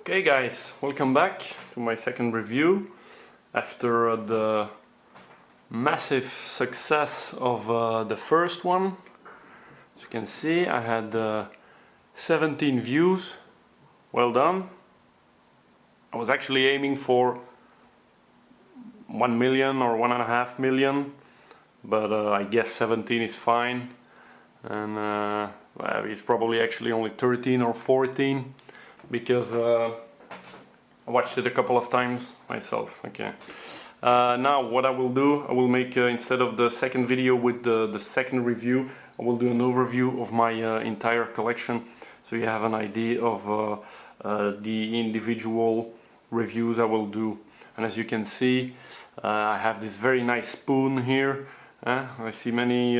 Okay guys, welcome back to my second review after the massive success of the first one. As you can see, I had 17 views. Well done. I was actually aiming for 1 million or 1.5 million, but I guess 17 is fine, and well, it's probably actually only 13 or 14 because I watched it a couple of times myself. Okay. Now what I will do, I will make instead of the second video with the second review, I will do an overview of my entire collection, so you have an idea of the individual reviews I will do. And as you can see, I have this very nice spoon here. I see many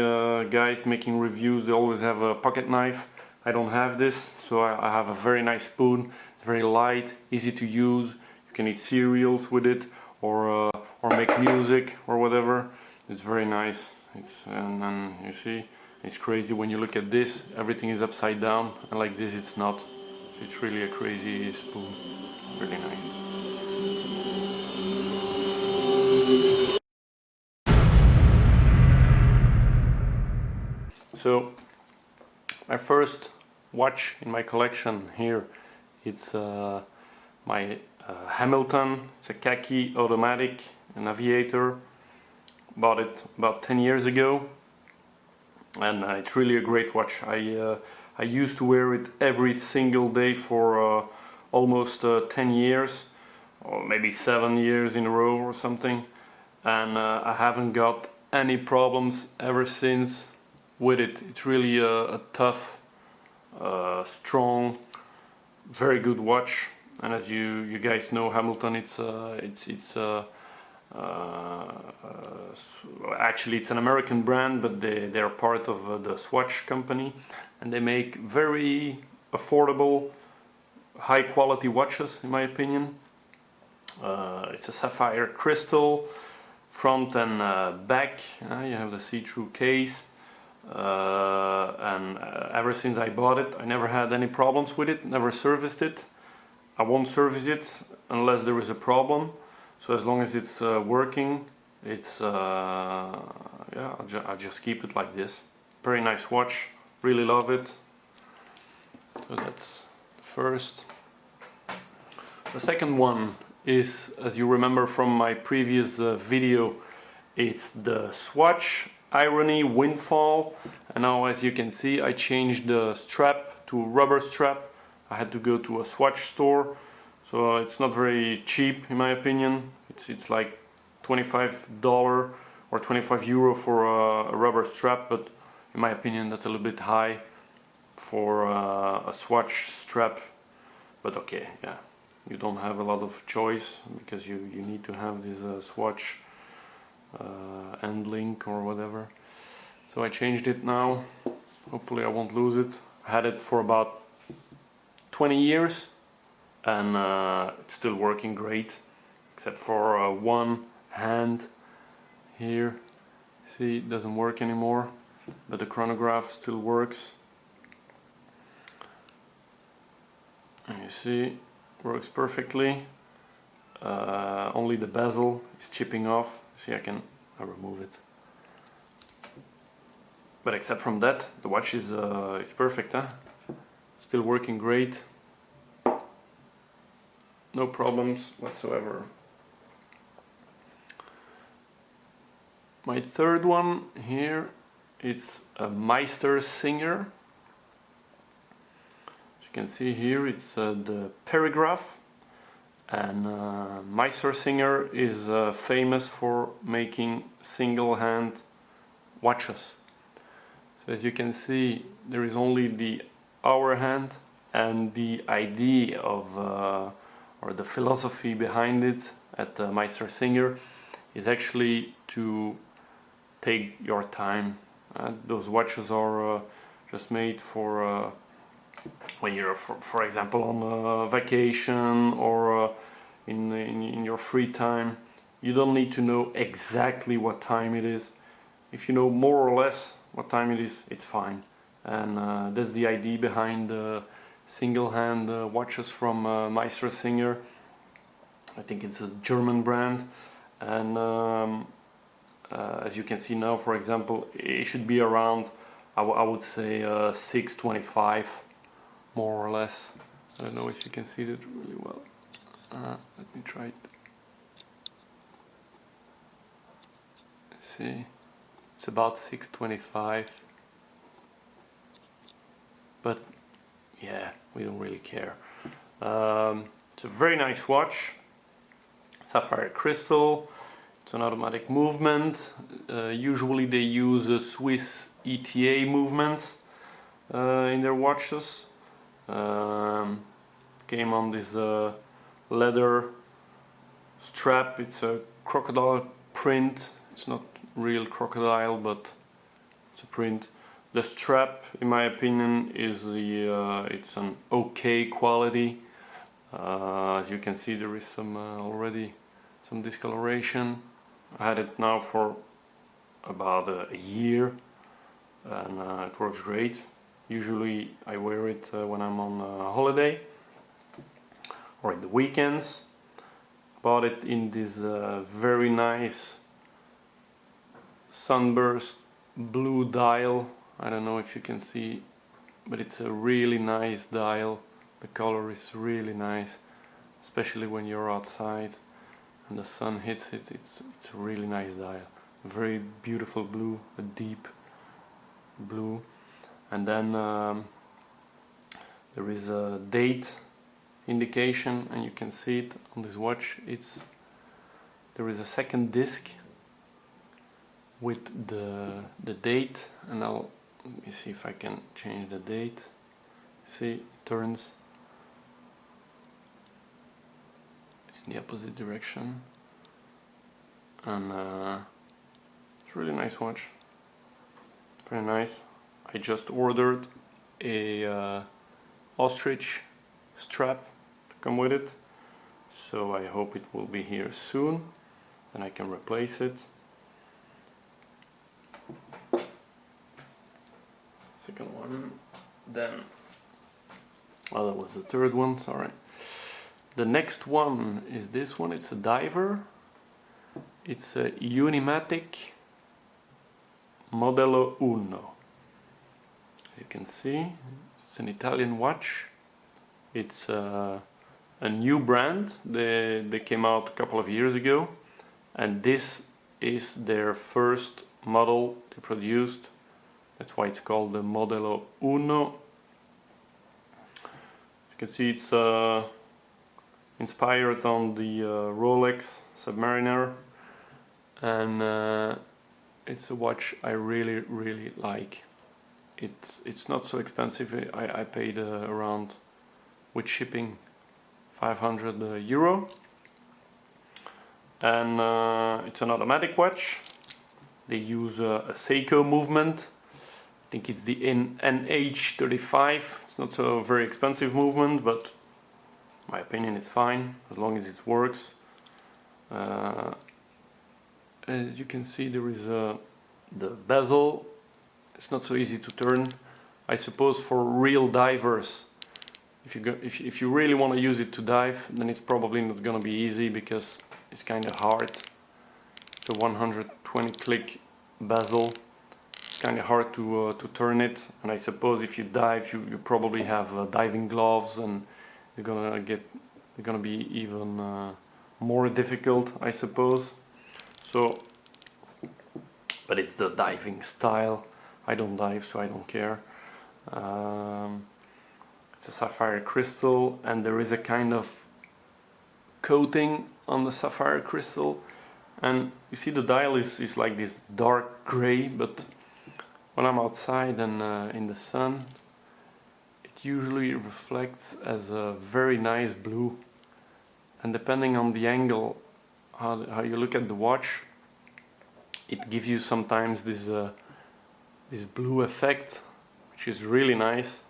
guys making reviews, they always have a pocket knife. I don't have this, so I have a very nice spoon. It's very light, easy to use. You can eat cereals with it, or make music or whatever. It's very nice. And then you see, it's crazy when you look at this. Everything is upside down, and like this, it's not. It's really a crazy spoon. Really nice. So my first watch in my collection here, it's my Hamilton. It's a Khaki automatic, an Aviator. Bought it about 10 years ago, and it's really a great watch. I used to wear it every single day for almost 10 years, or maybe 7 years in a row or something, and I haven't got any problems ever since with it. It's really a tough, strong, very good watch. And as you guys know, Hamilton, actually it's an American brand, but they're part of the Swatch company, and they make very affordable, high quality watches, in my opinion. It's a sapphire crystal, front and back. You have the see-through case. And ever since I bought it, I never had any problems with it, never serviced it. I won't service it unless there is a problem. So as long as it's working, it's yeah, I'll just keep it like this. Very nice watch, really love it. So that's the first. The second one is, as you remember from my previous video, it's the Swatch Irony Windfall, and now as you can see, I changed the strap to rubber strap. I had to go to a Swatch store, so it's not very cheap in my opinion. It's like $25 or 25 euro for a rubber strap, but in my opinion that's a little bit high for a Swatch strap. But okay, yeah, you don't have a lot of choice because you need to have this Swatch end link or whatever. So I changed it now. Hopefully I won't lose it. I had it for about 20 years, and it's still working great, except for one hand here. See, it doesn't work anymore, but the chronograph still works. And you see, works perfectly. Only the bezel is chipping off. See, I remove it. But except from that, the watch is perfect, huh? Still working great. No problems whatsoever. My third one here, it's a Meistersinger. As you can see here, it's the Perigraph. And Meistersinger is famous for making single-hand watches. So as you can see, there is only the hour hand, and the idea of or the philosophy behind it at Meistersinger is actually to take your time. Those watches are just made for when you're, for example, on a vacation or in your free time. You don't need to know exactly what time it is. If you know more or less what time it is, it's fine. And that's the idea behind single hand watches from Meistersinger. I think it's a German brand, and as you can see now, for example, it should be around, I would say 625, more or less. I don't know if you can see that really well. Let me try it. See, it's about 625, but yeah, we don't really care. It's a very nice watch, sapphire crystal. It's an automatic movement. Usually they use Swiss ETA movements in their watches. Came on this leather strap. It's a crocodile print. It's not real crocodile, but it's a print. The strap, in my opinion, is it's an okay quality. As you can see, there is some already some discoloration. I had it now for about a year, and it works great. Usually I wear it when I'm on holiday or in the weekends. Bought it in this very nice sunburst blue dial. I don't know if you can see, but it's a really nice dial. The color is really nice, especially when you're outside and the sun hits it. It's a really nice dial. Very beautiful blue, a deep blue. And then there is a date indication, and you can see it on this watch. There is a second disc with the date, and let me see if I can change the date. See, it turns in the opposite direction, and it's a really nice watch. Very nice. I just ordered a ostrich strap to come with it, so I hope it will be here soon, and I can replace it. Second one, then, oh, that was the third one, sorry. The next one is this one. It's a diver. It's a Unimatic Modello Uno. You can see it's an Italian watch. It's a new brand. They came out a couple of years ago, and this is their first model they produced. That's why it's called the Modello Uno. You can see it's inspired on the Rolex Submariner, and it's a watch I really like. It's not so expensive. I paid around, with shipping, 500 euro, and it's an automatic watch. They use a Seiko movement. I think it's the NH35. It's not so very expensive movement, but in my opinion it's fine as long as it works. As you can see, there is the bezel. It's not so easy to turn. I suppose for real divers, if you really want to use it to dive, then it's probably not gonna be easy because it's kind of hard. It's a 120 click bezel. It's kind of hard to turn it, and I suppose if you dive, you probably have diving gloves, and they're gonna be even more difficult, I suppose. So, but it's the diving style. I don't dive, so I don't care. It's a sapphire crystal, and there is a kind of coating on the sapphire crystal, and you see the dial is like this dark gray, but when I'm outside and in the sun, it usually reflects as a very nice blue, and depending on the angle, how you look at the watch, it gives you sometimes this blue effect, which is really nice.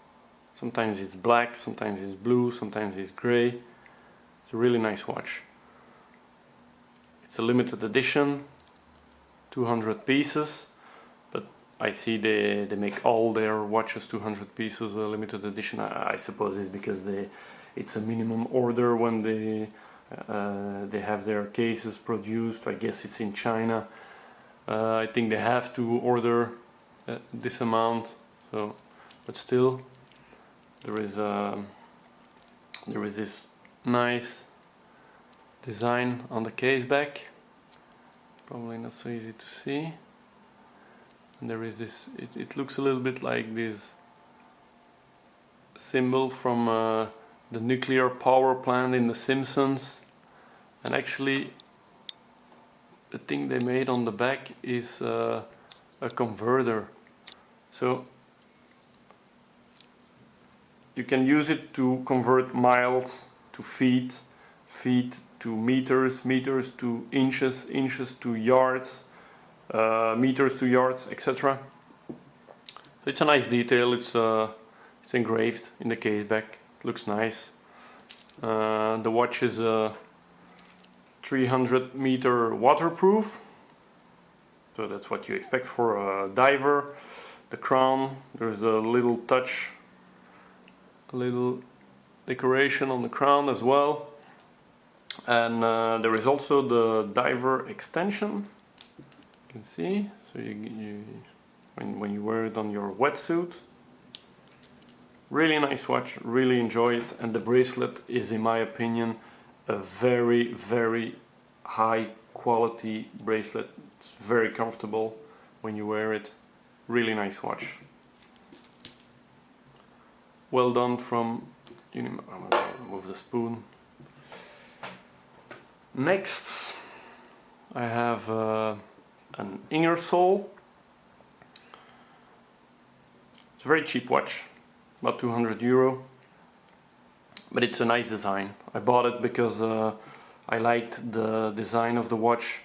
Sometimes it's black, sometimes it's blue, sometimes it's gray. It's a really nice watch. It's a limited edition, 200 pieces, but I see they make all their watches 200 pieces limited edition. I suppose it's because it's a minimum order when they have their cases produced. I guess it's in China. I think they have to order this amount. So, but still, there is this nice design on the case back. Probably not so easy to see. And there is this. It looks a little bit like this symbol from the nuclear power plant in The Simpsons. And actually, the thing they made on the back is a converter. So you can use it to convert miles to feet, feet to meters, meters to inches, inches to yards, meters to yards, etc. So it's a nice detail. It's engraved in the case back. It looks nice. The watch is 300-meter waterproof. So that's what you expect for a diver. The crown, there's a little touch, a little decoration on the crown as well. And there is also the diver extension. You can see, so when you wear it on your wetsuit. Really nice watch, really enjoy it, and the bracelet is, in my opinion, a very, very high quality bracelet. It's very comfortable when you wear it. Really nice watch. Well done from Unimatic. I'm gonna move the spoon. Next, I have an Ingersoll. It's a very cheap watch, about 200 euro, but it's a nice design. I bought it because I liked the design of the watch.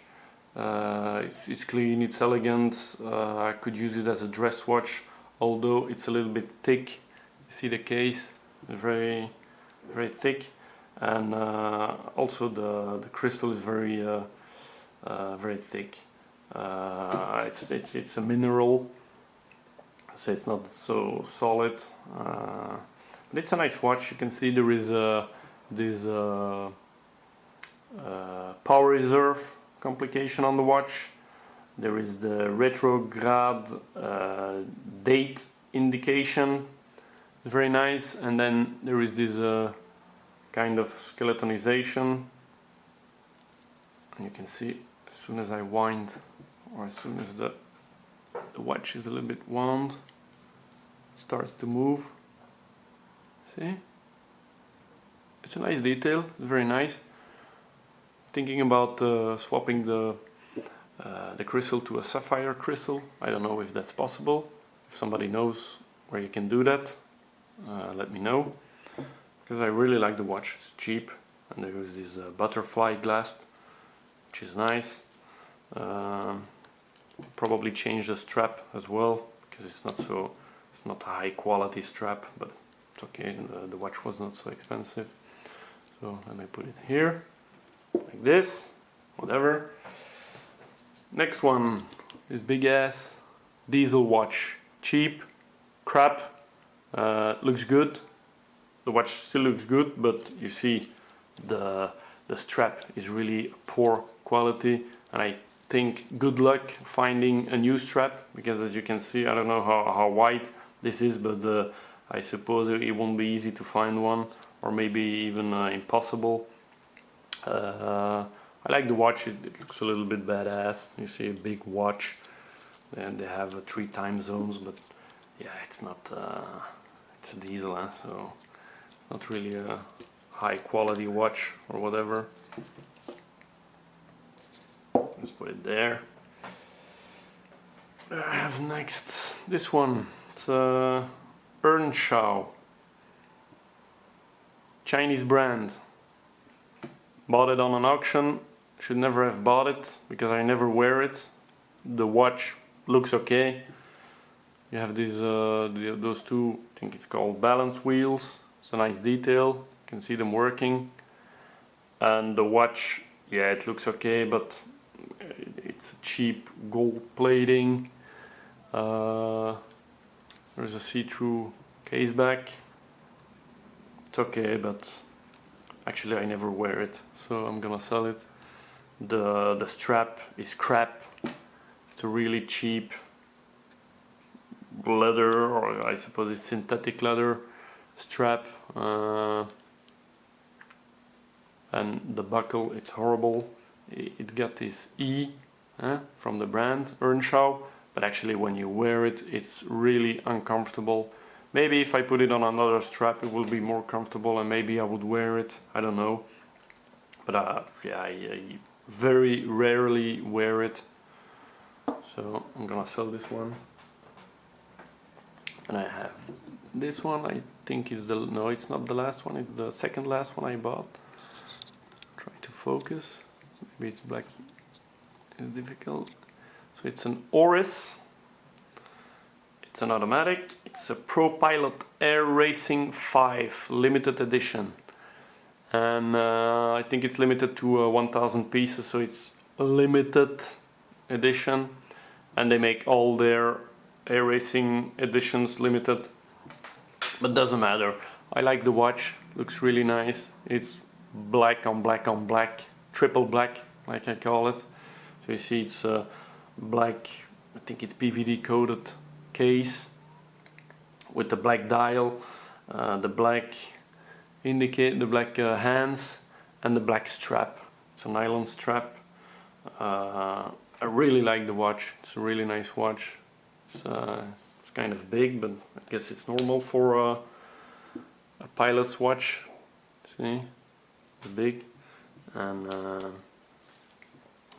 It's clean, it's elegant. I could use it as a dress watch, although it's a little bit thick. You see the case, it's very, very thick, and also the crystal is very, very thick. It's a mineral, so it's not so solid. But it's a nice watch. You can see there is this power reserve complication on the watch. There is the retrograde date indication, very nice, and then there is this kind of skeletonization, and you can see as soon as I wind, or as soon as the watch is a little bit wound, it starts to move. See, it's a nice detail, it's very nice. Thinking about swapping the crystal to a sapphire crystal. I don't know if that's possible. If somebody knows where you can do that, let me know. Because I really like the watch. It's cheap, and there is this butterfly clasp, which is nice. Probably change the strap as well, because it's not a high quality strap, but it's okay. The watch was not so expensive. So let me put it here. Like this, whatever. Next one is big ass diesel watch. Cheap, crap, looks good. The watch still looks good, but you see the strap is really poor quality, and I think good luck finding a new strap, because as you can see, I don't know how wide this is, but I suppose it won't be easy to find one, or maybe even impossible. I like the watch. It looks a little bit badass. You see a big watch, and they have 3 time zones, but yeah, it's not it's a diesel, so it's not really a high quality watch or whatever. Let's put it there. I have next this one. It's Earnshaw, Chinese brand. Bought it on an auction. Should never have bought it because I never wear it. The watch looks okay. You have these those two, I think it's called balance wheels. It's a nice detail. You can see them working. And the watch, yeah, it looks okay, but it's cheap gold plating. There's a see-through case back. It's okay, but actually I never wear it, so I'm gonna sell it. The strap is crap. It's a really cheap leather, or I suppose it's synthetic leather strap, and the buckle, it's horrible. It got this E from the brand Earnshaw, but actually when you wear it, it's really uncomfortable. Maybe if I put it on another strap it will be more comfortable and maybe I would wear it, I don't know. But yeah, I very rarely wear it, so I'm gonna sell this one. And I have this one, I think is the, no, it's not the last one, it's the second last one I bought. Try to focus, maybe it's black, it's difficult. So it's an Oris, it's an automatic, it's a ProPilot Air Racing V limited edition. And I think it's limited to 1000 pieces, so it's a limited edition. And they make all their Air Racing editions limited, but doesn't matter. I like the watch, looks really nice. It's black on black on black, triple black like I call it. So you see it's black, I think it's PVD coated case with the black dial, the black hands and the black strap. It's a nylon strap. I really like the watch, it's a really nice watch. It's kind of big, but I guess it's normal for a pilot's watch. See, it's big, and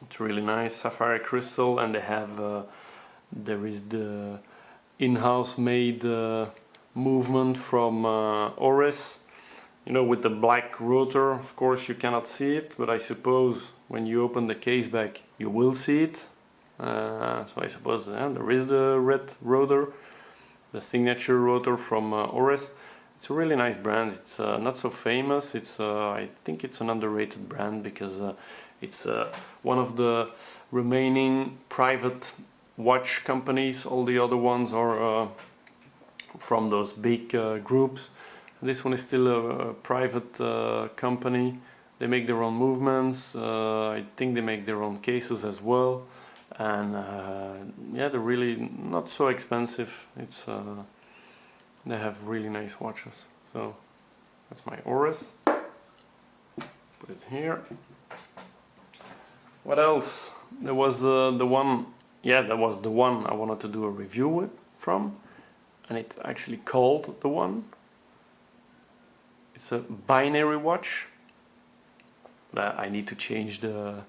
it's really nice, sapphire crystal, and they have there is the in-house made movement from Oris. You know, with the black rotor. Of course, you cannot see it, but I suppose when you open the case back, you will see it. So I suppose there is the red rotor, the signature rotor from Oris. It's a really nice brand. It's not so famous. It's I think it's an underrated brand because it's one of the remaining private watch companies. All the other ones are from those big groups. This one is still a private company. They make their own movements. I think they make their own cases as well. And yeah, they're really not so expensive. It's they have really nice watches. So that's my Oris. Put it here. What else? There was the one. Yeah, that was the one I wanted to do a review with, from, and it actually called the one. It's a binary watch. But I need to change the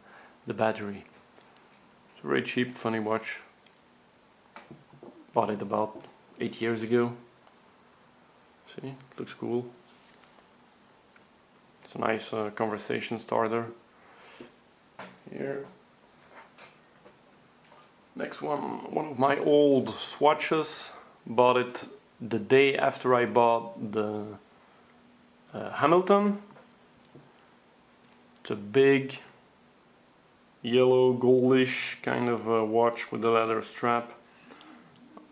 battery. It's a very cheap, funny watch. Bought it about 8 years ago. See, it looks cool. It's a nice conversation starter. Here. Next one of my old Swatches. Bought it the day after I bought the Hamilton. It's a big yellow goldish kind of watch with a leather strap.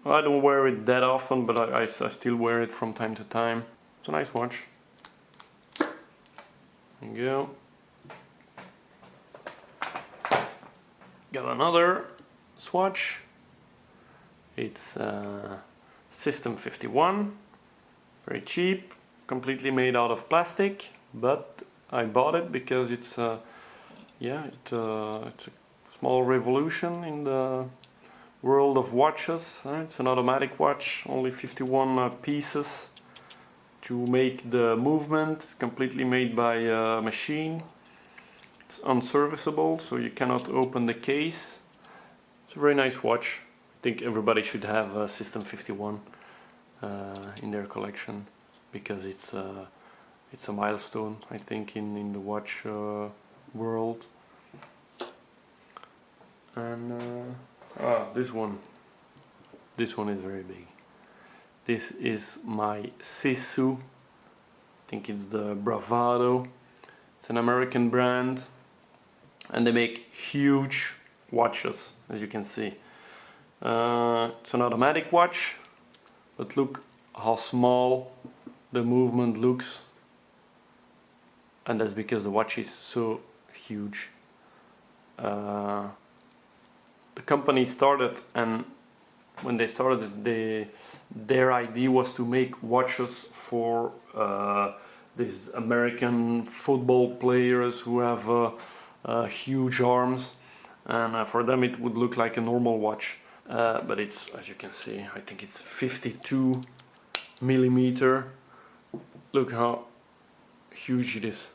I don't wear it that often, but I still wear it from time to time. It's a nice watch. There you go. Got another Swatch. It's System 51. Very cheap, completely made out of plastic, but I bought it because it's yeah, it's a small revolution in the world of watches. It's an automatic watch, only 51 pieces to make the movement, completely made by a machine. It's unserviceable, so you cannot open the case. It's a very nice watch. I think everybody should have a System 51 in their collection, because it's a milestone, I think, in the watch world. And this one is very big. This is my CeeSu. I think it's the Bravado. It's an American brand, and they make huge watches, as you can see. It's an automatic watch, but look how small the movement looks, and that's because the watch is so huge. The company started, and when they started, their idea was to make watches for these American football players who have huge arms, and for them it would look like a normal watch, but it's, as you can see, I think it's 52 millimeter. Look how huge it is.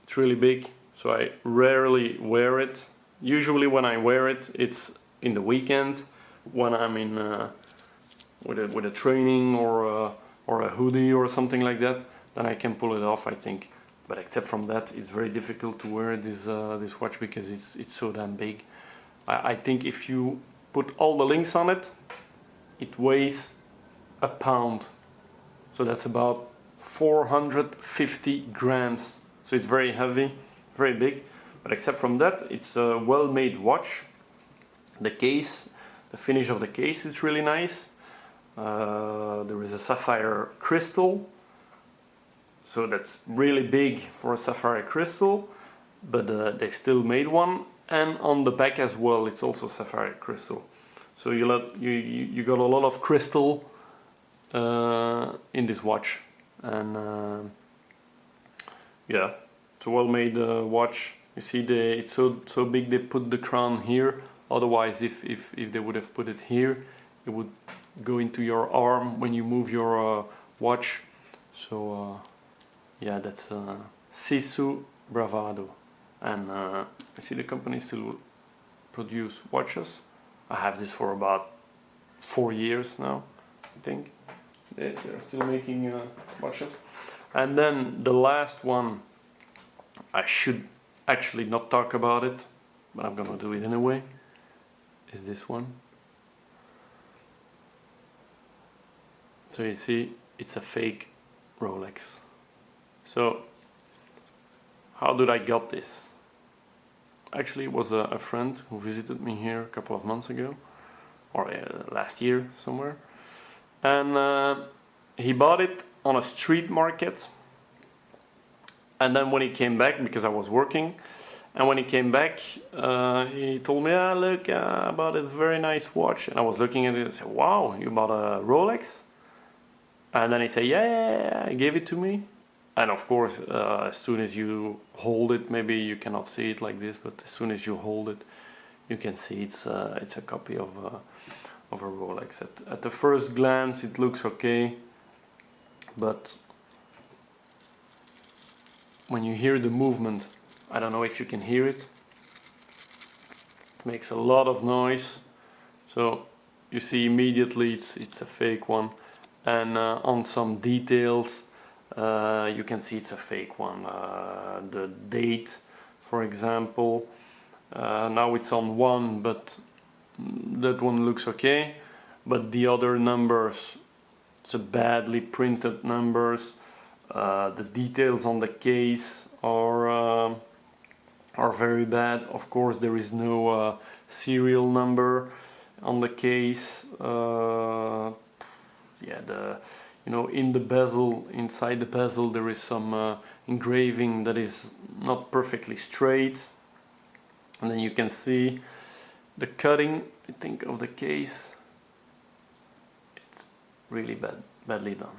It's really big, so I rarely wear it. Usually when I wear it, it's in the weekend when I'm in with a training or a hoodie or something like that. Then I can pull it off, I think. But except from that, it's very difficult to wear this watch because it's so damn big. I think if you put all the links on it, it weighs a pound. So that's about 450 grams. So it's very heavy, very big. But except from that, it's a well-made watch. The case, the finish of the case is really nice. There is a sapphire crystal. So that's really big for a sapphire crystal, but they still made one. And on the back as well, it's also sapphire crystal. So you got a lot of crystal in this watch, and yeah, it's a well-made watch. You see, it's so big they put the crown here. Otherwise, if they would have put it here, it would go into your arm when you move your watch. So yeah, that's Sisu Bravado, and I see the company still produce watches. I have this for about 4 years now, I think. They're still making watches. And then the last one, I should actually not talk about it, but I'm gonna do it anyway, is this one. So you see, it's a fake Rolex. So how did I got this? Actually, it was a friend who visited me here a couple of months ago, or last year somewhere, and he bought it on a street market. And then when he came back, because I was working, and when he came back, he told me, "Ah, look, I bought a very nice watch." And I was looking at it and said, "Wow, you bought a Rolex?" And then he said, "Yeah, I gave it to me." And of course, as soon as you hold it, maybe you cannot see it like this, but as soon as you hold it, you can see it's a copy of a Rolex. At the first glance, it looks okay, but when you hear the movement, I don't know if you can hear it. It makes a lot of noise, so you see immediately it's a fake one. And on some details, you can see it's a fake one. The date, for example, now it's on 1, but that one looks okay. But the other numbers, it's a badly printed numbers. The details on the case are very bad. Of course, there is no serial number on the case. Yeah, in the bezel, inside the bezel, there is some engraving that is not perfectly straight, and then you can see the cutting, I think, of the case. It's really badly done,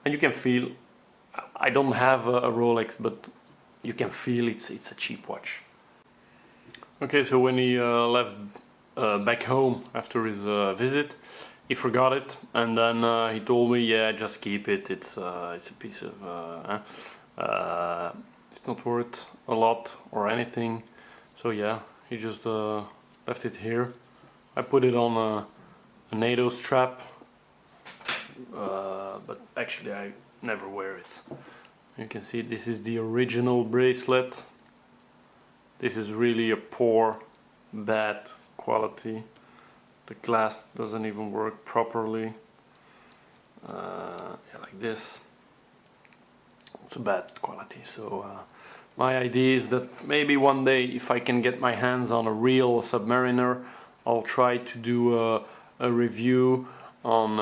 and you can feel. I don't have a Rolex, but you can feel it's a cheap watch. Okay, so when he left back home after his visit, he forgot it, and then he told me, "Yeah, just keep it. It's a piece of it's not worth a lot or anything." So yeah, he just left it here. I put it on a NATO strap, but actually I never wear it. You can see this is the original bracelet. This is really a poor, bad quality. The clasp doesn't even work properly. Yeah, like this. It's a bad quality. So my idea is that maybe one day, if I can get my hands on a real Submariner, I'll try to do a review on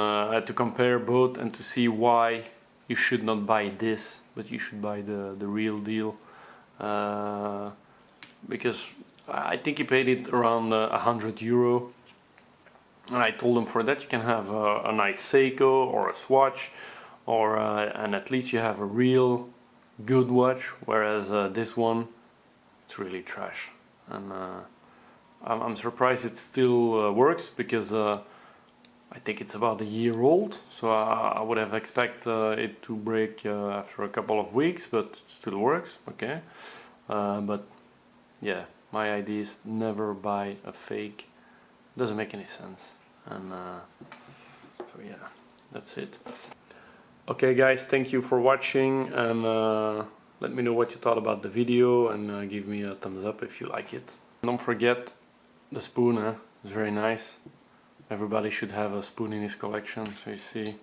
to compare both and to see why you should not buy this, but you should buy the real deal, because I think he paid it around €100, and I told him for that you can have a nice Seiko or a Swatch, or and at least you have a real good watch, whereas this one, it's really trash. And I'm surprised it still works, because I think it's about a year old, so I would have expected it to break after a couple of weeks, but it still works, okay. But yeah, my idea is never buy a fake, doesn't make any sense. And so yeah, that's it. Okay guys, thank you for watching, and let me know what you thought about the video, and give me a thumbs up if you like it. Don't forget the spoon, it's very nice. Everybody should have a spoon in his collection. So you see